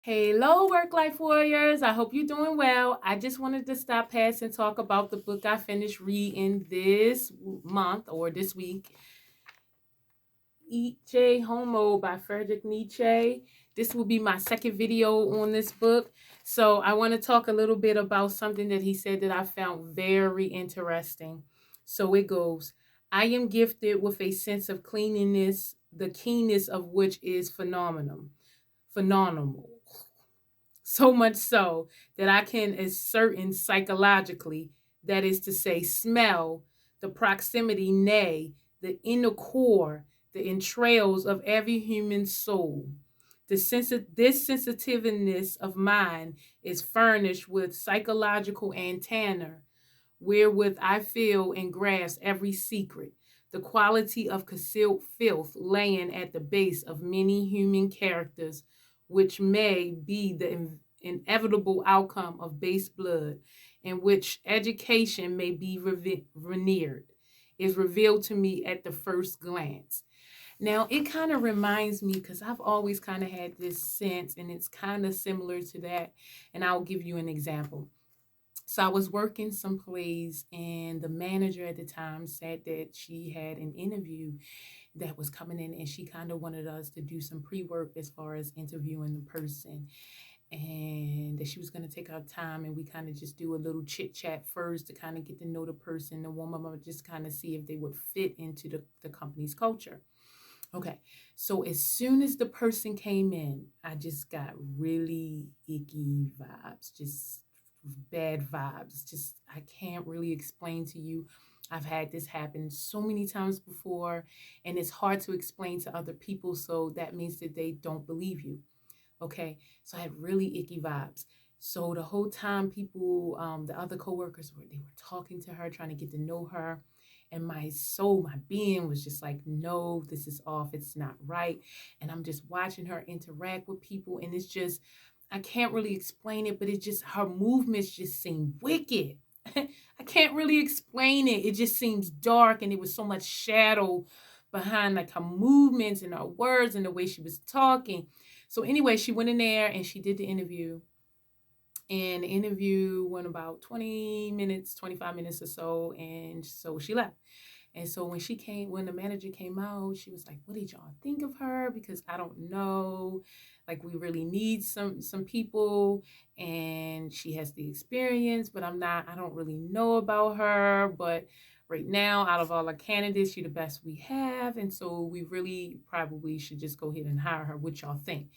Hello, work life warriors. I hope you're doing well. I just wanted to stop past and talk about the book I finished reading this month or this week, Ecce Homo by Friedrich Nietzsche. This will be my second video on this book. So I want to talk a little bit about something that he said that I found very interesting. So it goes, I am gifted with a sense of cleanliness, the keenness of which is phenomenal. So much so that I can ascertain psychologically, that is to say, smell the proximity, nay, the inner core, the entrails of every human soul. This sensitiveness of mine is furnished with psychological antenna wherewith I feel and grasp every secret, the quality of concealed filth laying at the base of many human characters, which may be the inevitable outcome of base blood, in which education may be veneered, is revealed to me at the first glance. Now, it kind of reminds me because I've always kind of had this sense, and it's kind of similar to that. And I'll give you an example. So I was working someplace, and the manager at the time said that she had an interview that was coming in, and she kind of wanted us to do some pre-work as far as interviewing the person, and that she was going to take our time, and we kind of just do a little chit chat first to kind of get to know the person, the woman, or just kind of see if they would fit into the company's culture. Okay, so as soon as the person came in, I just got really icky vibes, just bad vibes. Just, I can't really explain to you. I've had this happen so many times before, and it's hard to explain to other people. So that means that they don't believe you. Okay, so I had really icky vibes. So the whole time, people, the other coworkers were talking to her, trying to get to know her, and my soul, my being was just like, no, this is off. It's not right. And I'm just watching her interact with people, and it's just, I can't really explain it, but it just, her movements just seem wicked. I can't really explain it. It just seems dark, and it was so much shadow behind like her movements and her words and the way she was talking. So anyway, she went in there and she did the interview. And the interview went about 20 minutes, 25 minutes or so. And so she left. And so when the manager came out, she was like, "What did y'all think of her? Because I don't know. Like, we really need some people, and she has the experience, but I don't really know about her. But right now, out of all our candidates, she's the best we have. And so we really probably should just go ahead and hire her. What y'all think?"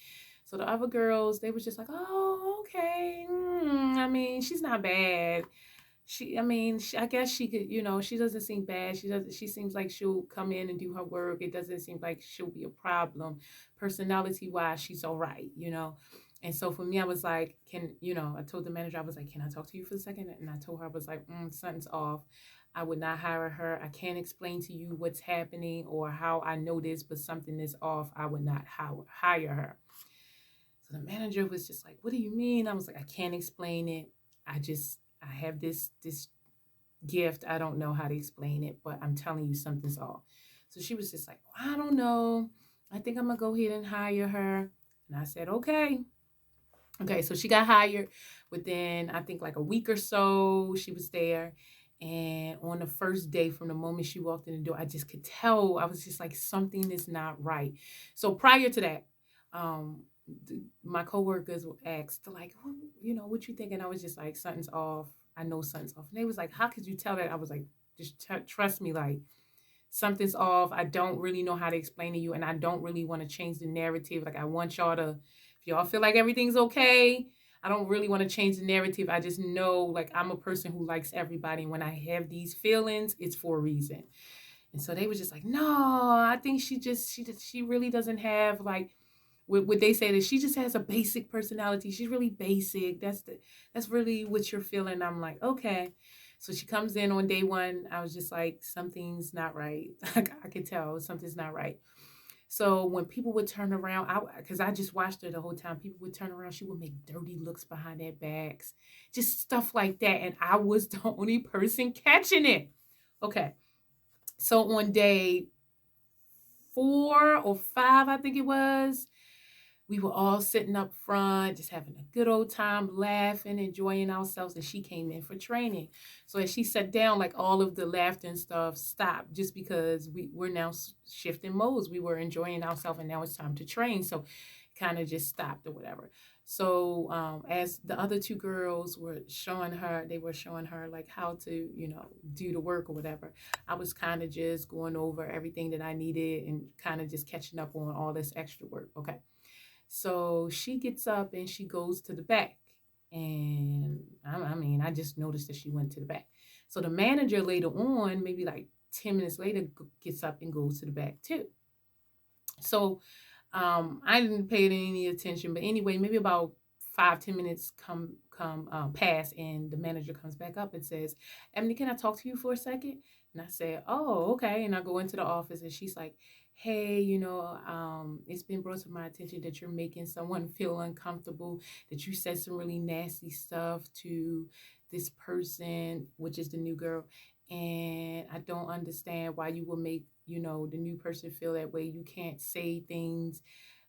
So the other girls, they was just like, "Oh, okay. I mean, she's not bad. I guess she could, she doesn't seem bad. She seems like she'll come in and do her work. It doesn't seem like she'll be a problem. Personality wise, she's all right. And so for me, I was like, I told the manager, I was like, "Can I talk to you for a second?" And I told her, I was like, something's off. I would not hire her. I can't explain to you what's happening or how I know this, but something is off. I would not hire her. So the manager was just like, "What do you mean?" I was like, "I can't explain it. I have this gift. I don't know how to explain it, but I'm telling you something's off." So she was just like, "Well, I don't know. I think I'm gonna go ahead and hire her." And I said, "Okay." Okay, so she got hired within, I think, like a week or so. She was there. And on the first day, from the moment she walked in the door, I just could tell. I was just like, something is not right. So prior to that, um, my coworkers asked, like, what you think? And I was just like, something's off. I know something's off. And they was like, "How could you tell that?" I was like, "Just trust me, like, something's off. I don't really know how to explain to you, and I don't really want to change the narrative. Like, I want y'all to, if y'all feel like everything's okay, I don't really want to change the narrative. I just know, like, I'm a person who likes everybody, and when I have these feelings, it's for a reason." And so they were just like, "No, I think she really doesn't have, like, what they say, that she just has a basic personality. She's really basic. That's really what you're feeling." I'm like, "Okay." So she comes in on day one. I was just like, something's not right. I could tell something's not right. So when people would turn around, because I just watched her the whole time, people would turn around. She would make dirty looks behind their backs, just stuff like that. And I was the only person catching it. Okay. So on day 4 or 5, I think it was, We were all sitting up front, just having a good old time, laughing, enjoying ourselves. And she came in for training. So as she sat down, like all of the laughter and stuff stopped just because we're now shifting modes. We were enjoying ourselves and now it's time to train. So kind of just stopped or whatever. So as the other two girls were showing her, they were showing her like how to, do the work or whatever. I was kind of just going over everything that I needed and kind of just catching up on all this extra work. Okay. So she gets up and she goes to the back. And I just noticed that she went to the back. So the manager later on, maybe like 10 minutes later, gets up and goes to the back too. So I didn't pay it any attention, but anyway, maybe about 5-10 minutes come pass, and the manager comes back up and says, "Emily, can I talk to you for a second?" And I said, "Oh, okay." And I go into the office, and she's like, "Hey, it's been brought to my attention that you're making someone feel uncomfortable. That you said some really nasty stuff to this person, which is the new girl." And I don't understand why you will make the new person feel that way. You can't say things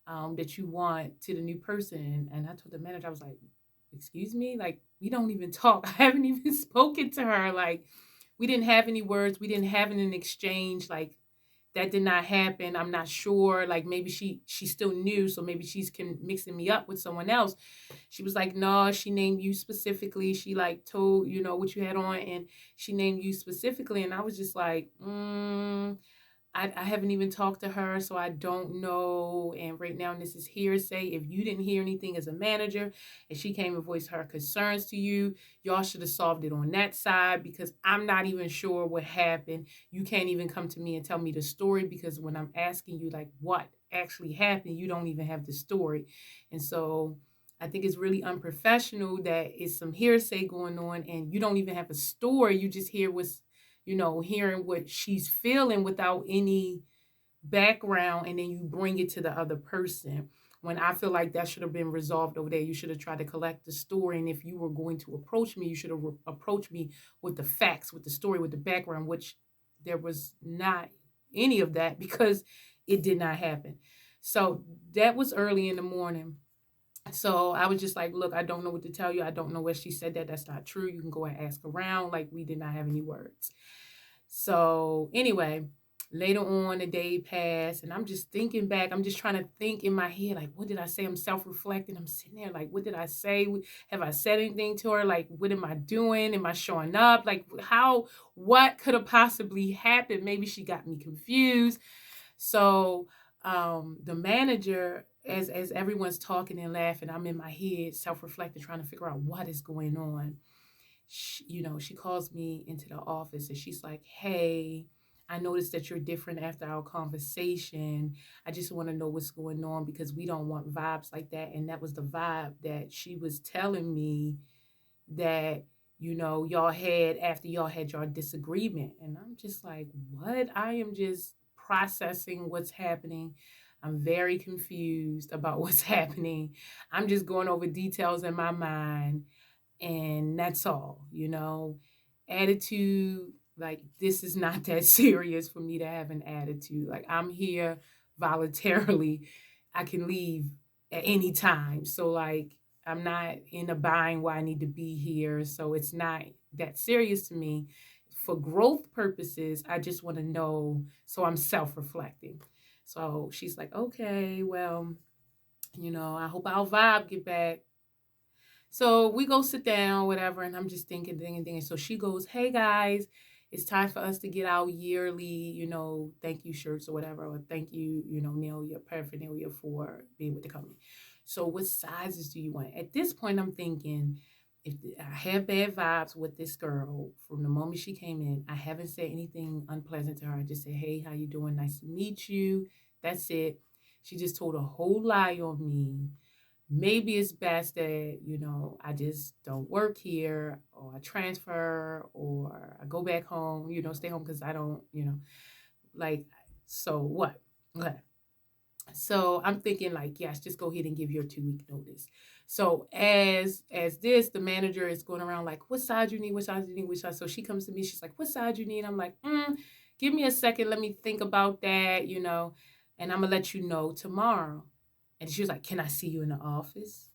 that you want to the new person. And I told the manager, I was like, excuse me, like we don't even talk. I haven't even spoken to her. Like we didn't have any words. We didn't have an exchange. Like that did not happen. I'm not sure. Like maybe she still knew, so maybe she's mixing me up with someone else. She was like, no, she named you specifically. She like told what you had on, and she named you specifically. And I was just like, I haven't even talked to her, so I don't know. And right now, this is hearsay. If you didn't hear anything as a manager and she came and voiced her concerns to you, y'all should have solved it on that side, because I'm not even sure what happened. You can't even come to me and tell me the story, because when I'm asking you, like, what actually happened, you don't even have the story. And so I think it's really unprofessional that it's some hearsay going on and you don't even have a story. You just hear what's hearing what she's feeling without any background, and then you bring it to the other person. When I feel like that should have been resolved over there, you should have tried to collect the story. And if you were going to approach me, you should have approached me with the facts, with the story, with the background, which there was not any of that because it did not happen. So that was early in the morning. So I was just like, look, I don't know what to tell you. I don't know where she said that. That's not true. You can go and ask around. Like, we did not have any words. So anyway, later on the day passed, and I'm just thinking back. I'm just trying to think in my head, like, what did I say? I'm self-reflecting. I'm sitting there like, what did I say? Have I said anything to her? Like, what am I doing? Am I showing up? Like, what could have possibly happened? Maybe she got me confused. So the manager, as everyone's talking and laughing, I'm in my head self-reflecting, trying to figure out what is going on. She calls me into the office and she's like, "Hey, I noticed that you're different after our conversation. I just want to know what's going on, because we don't want vibes like that." And that was the vibe that she was telling me that y'all had after y'all had your disagreement. And I'm just like, what? I am just processing what's happening. I'm very confused about what's happening. I'm just going over details in my mind, and that's all. Attitude, like, this is not that serious for me to have an attitude. Like, I'm here voluntarily. I can leave at any time. So, like, I'm not in a bind where I need to be here. So it's not that serious to me. For growth purposes, I just want to know. So I'm self-reflecting. So she's like, okay, well, I hope our vibe get back. So we go sit down, whatever, and I'm just thinking. So she goes, "Hey guys, it's time for us to get our yearly, thank you shirts or whatever, or thank you, Neil, your paraphernalia for being with the company. So what sizes do you want?" At this point, I'm thinking, if I have bad vibes with this girl from the moment she came in, I haven't said anything unpleasant to her. I just said, "Hey, how you doing? Nice to meet you." That's it. She just told a whole lie on me. Maybe it's best that I just don't work here, or I transfer, or I go back home, stay home, because I don't, like, so what? Okay. So I'm thinking, like, yes, just go ahead and give your 2-week notice. So as the manager is going around like, what size you need, what size you need, which size. So she comes to me, she's like, what size you need? I'm like, give me a second, let me think about that, and I'm gonna let you know tomorrow. And she was like, can I see you in the office?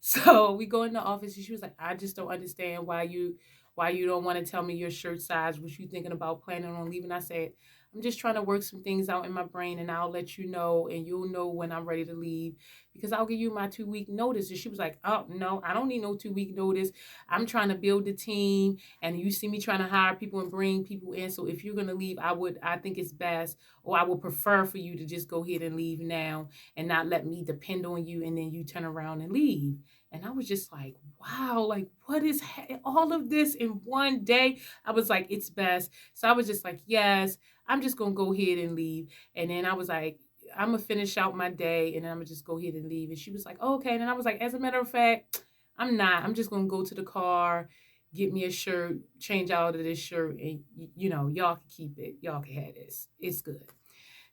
So we go in the office and she was like, I just don't understand why you don't want to tell me your shirt size, what you thinking about planning on leaving. I said, I'm just trying to work some things out in my brain and I'll let you know and you'll know when I'm ready to leave because I'll give you my 2 week notice. And she was like, oh no, I don't need no 2 week notice. I'm trying to build the team and you see me trying to hire people and bring people in. So if you're gonna leave, I think it's best or I would prefer for you to just go ahead and leave now and not let me depend on you and then you turn around and leave. And I was just like, wow, like what is all of this in one day? I was like, it's best. So I was just like, yes, I'm just going to go ahead and leave. And then I was like, I'm going to finish out my day and then I'm going to just go ahead and leave. And she was like, oh, okay. And then I was like, as a matter of fact, I'm not. I'm just going to go to the car, get me a shirt, change out of this shirt. And, y'all can keep it. Y'all can have this. It's good.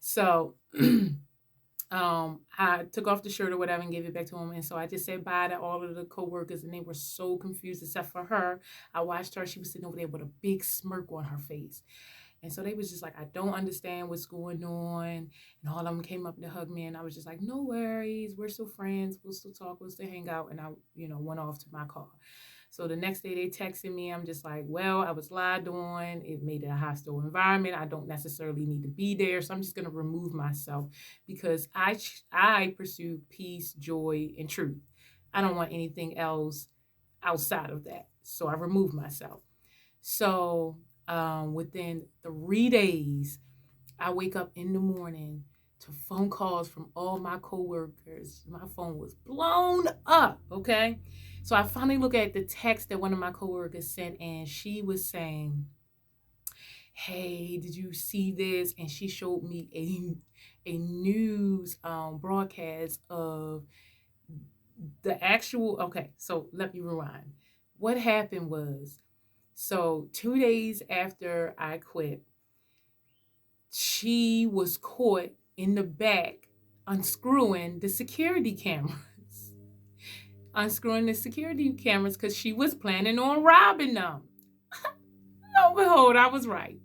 So I took off the shirt or whatever and gave it back to him. And so I just said bye to all of the coworkers, and they were so confused except for her. I watched her; she was sitting over there with a big smirk on her face. And so they was just like, I don't understand what's going on. And all of them came up to hug me, and I was just like, no worries, we're still friends, we'll still talk, we'll still hang out. And I, went off to my car. So the next day they texted me. I'm just like, well, I was lied on. It made it a hostile environment. I don't necessarily need to be there. So I'm just going to remove myself because I pursue peace, joy, and truth. I don't want anything else outside of that. So I removed myself. So within 3 days, I wake up in the morning to phone calls from all my coworkers. My phone was blown up, okay? So I finally look at the text that one of my coworkers sent, and she was saying, hey, did you see this? And she showed me a news broadcast of the actual, okay, so let me rewind. What happened was, so 2 days after I quit, she was caught in the back unscrewing the security cameras. Unscrewing the security cameras because she was planning on robbing them. Lo and behold, I was right.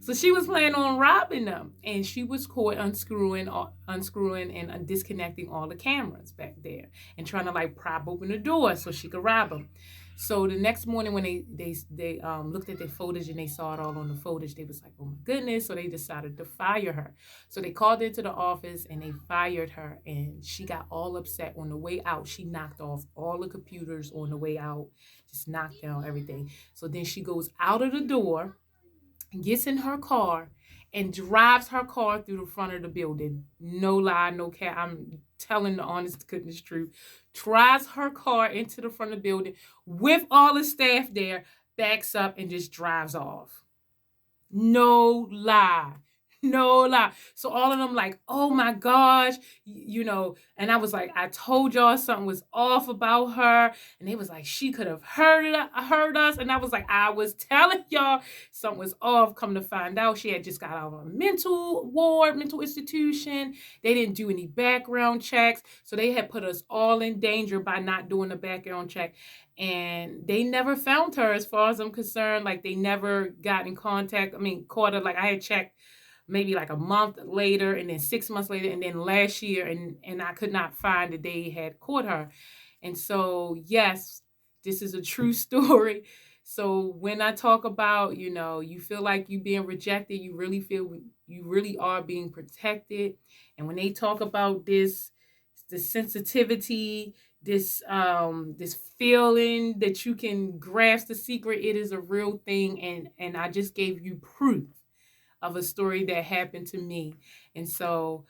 So she was planning on robbing them, and she was caught unscrewing and disconnecting all the cameras back there, and trying to like prop open the door so she could rob them. So the next morning when they looked at the footage and they saw it all on the footage, they was like, oh my goodness. So they decided to fire her. So they called into the office and they fired her, and she got all upset on the way out. She knocked off all the computers on the way out, just knocked down everything. So then she goes out of the door, gets in her car, and drives her car through the front of the building. No lie, no cap. I'm telling the honest goodness truth. Drives her car into the front of the building with all the staff there, backs up, and just drives off. No lie. No lie. So all of them like, oh my gosh, and I was like, I told y'all something was off about her. And they was like, she could have heard us. And I was like, I was telling y'all something was off. Come to find out, she had just got out of a mental institution. They didn't do any background checks. So they had put us all in danger by not doing a background check. And they never found her as far as I'm concerned. Like they never got in contact. Caught her. Like I had checked maybe like a month later and then 6 months later and then last year, and I could not find that they had caught her. And so, yes, this is a true story. So when I talk about, you feel like you being rejected, you really feel you really are being protected. And when they talk about this, the sensitivity, this feeling that you can grasp the secret, it is a real thing. And I just gave you proof of a story that happened to me. And so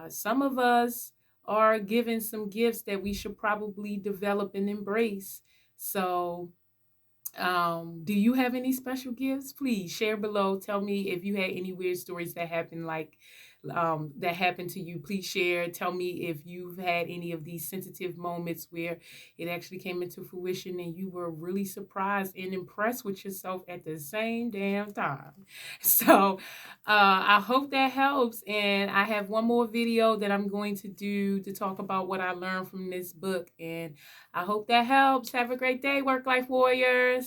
some of us are given some gifts that we should probably develop and embrace. So do you have any special gifts? Please share below. Tell me if you had any weird stories that happened that happened to you. Please share. Tell me if you've had any of these sensitive moments where it actually came into fruition and you were really surprised and impressed with yourself at the same damn time. So I hope that helps. And I have one more video that I'm going to do to talk about what I learned from this book. And I hope that helps. Have a great day, Work Life Warriors.